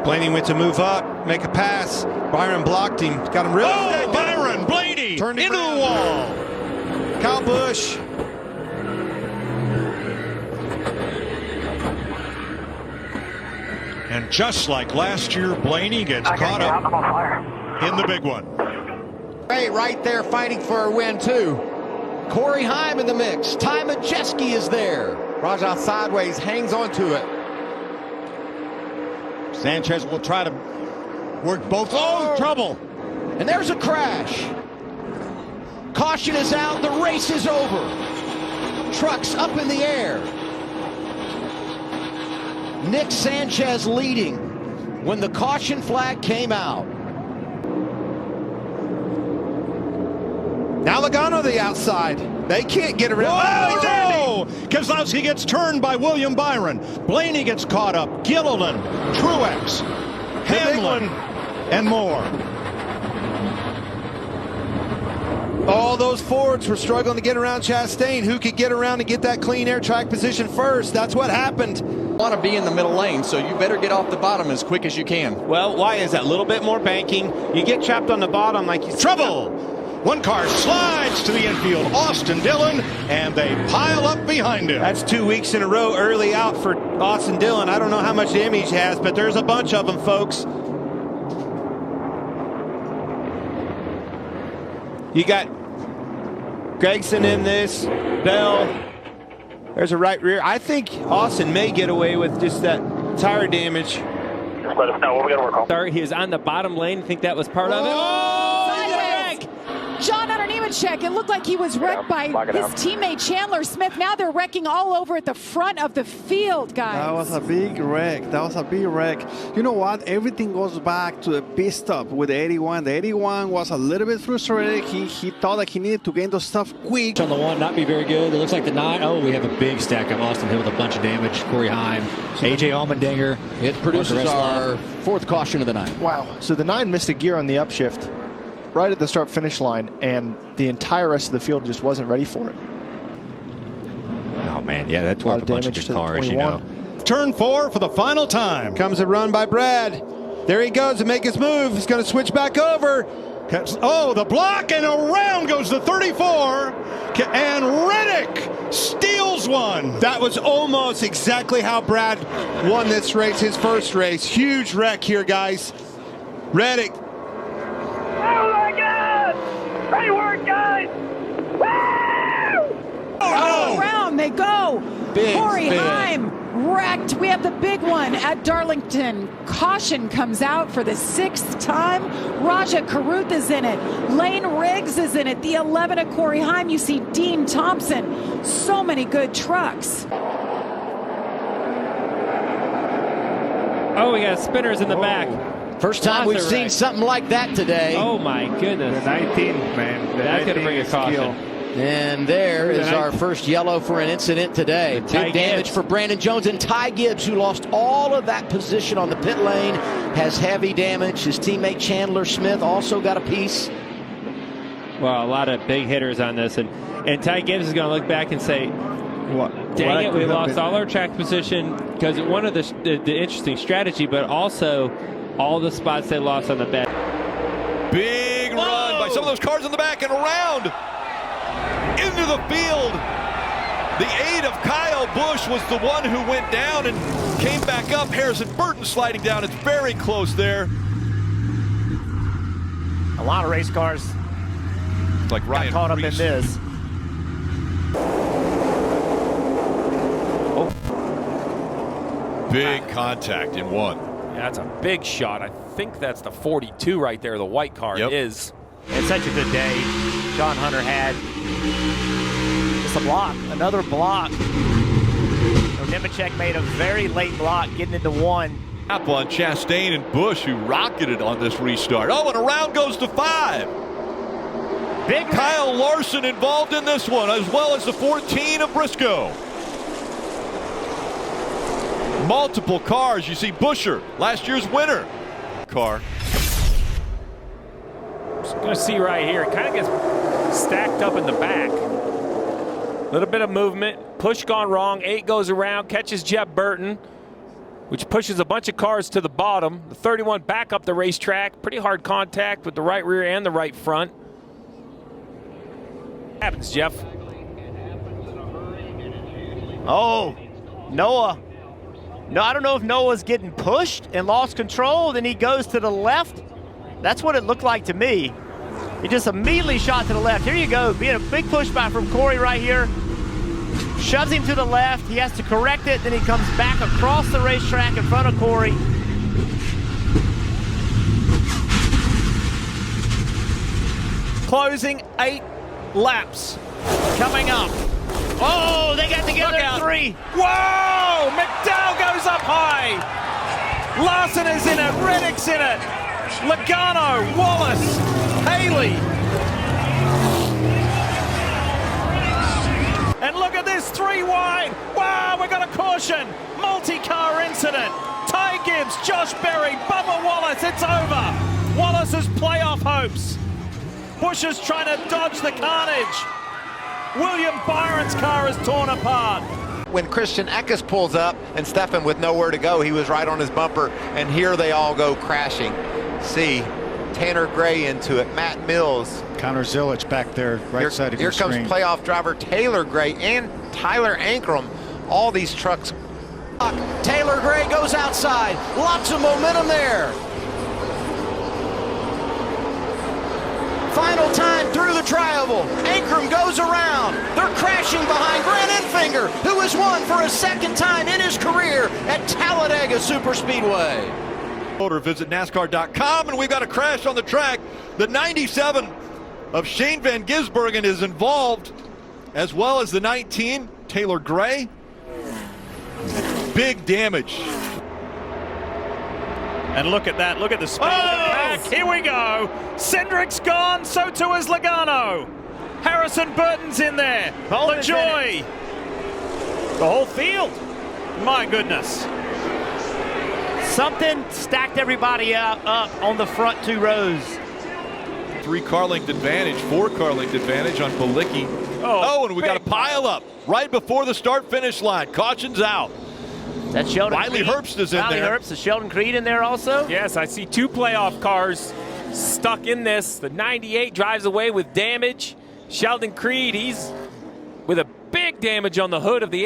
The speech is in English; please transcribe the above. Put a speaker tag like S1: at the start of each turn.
S1: Blaney went to move up, make a pass. Byron blocked him. Got him really.
S2: Oh, Byron Blaney
S1: turned
S2: into the wall.
S1: Kyle Busch.
S2: And just like last year, Blaney gets caught up in the big one.
S3: Hey, right there fighting for a win, too. Corey Heim in the mix. Ty Majeski is there. Rajah sideways, hangs on to it.
S4: Sanchez will try to work both. Oh, trouble.
S3: And there's a crash. Caution is out. The race is over. Trucks up in the air. Nick Sanchez leading when the caution flag came out.
S1: Now Logano the outside. They can't get around.
S2: Oh, no! Keselowski gets turned by William Byron. Blaney gets caught up. Gilliland, Truex, Hamlin, and more.
S1: All those Fords were struggling to get around Chastain. Who could get around and get that clean air track position first? That's what happened.
S5: Want to be in the middle lane, so you better get off the bottom as quick as you can.
S6: Well, why is that? A little bit more banking. You get trapped on the bottom like you
S2: Trouble! One car slides to the infield. Austin Dillon, and they pile up behind him.
S1: That's 2 weeks in a row early out for Austin Dillon. I don't know how much damage he has, but there's a bunch of them, folks. You got Gragson in this, Bell. There's a right rear. I think Austin may get away with just that tire damage.
S7: Just let us know what we got to work on.
S8: Sorry, he was on the bottom lane. I think that was part of it.
S9: John under Nemechek, it looked like he was wrecked by his teammate Chandler Smith. Now they're wrecking all over at the front of the field, guys.
S10: That was a big wreck. That was a big wreck. You know what? Everything goes back to the pit stop with the 81. The 81 was a little bit frustrated. He thought that he needed to gain those stuff quick.
S11: On the one, not be very good. It looks like the 9. Oh, we have a big stack of Austin Hill with a bunch of damage. Corey Heim, AJ Allmendinger.
S5: It produces our fourth caution of the night.
S12: Wow. So the 9 missed a gear on the upshift right at the start-finish line, and the entire rest of the field just wasn't ready for it.
S11: Oh, man. Yeah, that tore up a bunch of good cars, you know.
S2: Turn 4 for the final time.
S1: Comes a run by Brad. There he goes to make his move. He's going to switch back over.
S2: Oh, the block, and around goes the 34. And Reddick steals one.
S1: That was almost exactly how Brad won this race, his first race. Huge wreck here, guys. Reddick.
S7: Oh my God! Great work, guys! Woo!
S9: All around they go.
S1: Big
S9: Corey
S1: spin.
S9: Heim wrecked. We have the big one at Darlington. Caution comes out for the 6th time. Raja Carruthers in it. Lane Riggs is in it. The 11 of Corey Heim. You see Dean Thompson. So many good trucks.
S8: Oh, we got spinners in the back.
S3: First time we've seen something like that today.
S8: Oh, my goodness.
S10: The 19, man.
S8: That's going to bring a caution.
S3: And there is our first yellow for an incident today. Big damage for Brandon Jones, and Ty Gibbs, who lost all of that position on the pit lane, has heavy damage. His teammate Chandler Smith also got a piece.
S8: Well, a lot of big hitters on this. And Ty Gibbs is going to look back and say, dang it, we lost all our track position because one of the interesting strategy, but also all the spots they lost on the back.
S2: Big run by some of those cars in the back and around into the field. The 8 of Kyle Busch was the one who went down and came back up. Harrison Burton sliding down. It's very close there.
S7: A lot of race cars
S2: Like Ryan
S7: got caught up in
S2: Reese.
S7: this.
S2: Big contact in one.
S13: Yeah, that's a big shot. I think that's the 42 right there, the white car is.
S7: It's such a good day John Hunter had. It's a block, another block. So Nemechek made a very late block getting into 1.
S2: Up on Chastain and Busch, who rocketed on this restart. Oh, and around goes to 5.
S7: Big
S2: Kyle Larson involved in this one, as well as the 14 of Briscoe. Multiple cars. You see Buescher, last year's winner. Car.
S13: Just going to see right here. It kind of gets stacked up in the back. Little bit of movement. Push gone wrong. 8 goes around, catches Jeff Burton. which pushes a bunch of cars to the bottom. The 31 back up the racetrack. Pretty hard contact with the right rear and the right front. What happens, Jeff?
S7: Oh, Noah. No, I don't know if Noah's getting pushed and lost control. Then he goes to the left. That's what it looked like to me. He just immediately shot to the left. Here you go, being a big pushback from Corey right here. Shoves him to the left. He has to correct it. Then he comes back across the racetrack in front of Corey.
S6: Closing 8 laps coming up.
S7: Oh, they got together at 3.
S6: Whoa! McDowell goes up high. Larson is in it. Reddick's in it. Logano, Wallace, Haley. And look at this, 3 wide. Wow, we got a caution. Multi-car incident. Ty Gibbs, Josh Berry, Bubba Wallace, it's over. Wallace's playoff hopes. Busch is trying to dodge the carnage. William Byron's car is torn apart.
S14: When Christian Eckes pulls up and Stefan with nowhere to go, he was right on his bumper, and here they all go crashing. See Tanner Gray into it, Matt Mills.
S4: Connor Zilic back there, right side of your screen.
S14: Here comes playoff driver Taylor Gray and Tyler Ankrum. All these trucks.
S3: Taylor Gray goes outside. Lots of momentum there. Final time through the tri-oval. Ankrum goes around. They're crashing behind Grant Enfinger, who has won for a second time in his career at Talladega Superspeedway.
S2: Visit NASCAR.com, and we've got a crash on the track. The 97 of Shane Van Gisbergen is involved, as well as the 19, Taylor Gray. Big damage.
S6: And look at that, look at the speed of the pack. Here we go. Cindric's gone, so too is Logano. Harrison Burton's in there. LaJoy. The whole field. My goodness.
S7: Something stacked everybody up on the front 2 rows.
S2: 3-car length advantage, 4-car length advantage on Balicki. Oh, and we got a pile up right before the start-finish line. Caution's out.
S7: That's Sheldon
S2: Riley
S7: Creed.
S2: Herbst is in
S7: Riley
S2: there.
S7: Herbst. Is Sheldon Creed in there also?
S13: Yes, I see 2 playoff cars stuck in this. The 98 drives away with damage. Sheldon Creed, he's with a big damage on the hood of the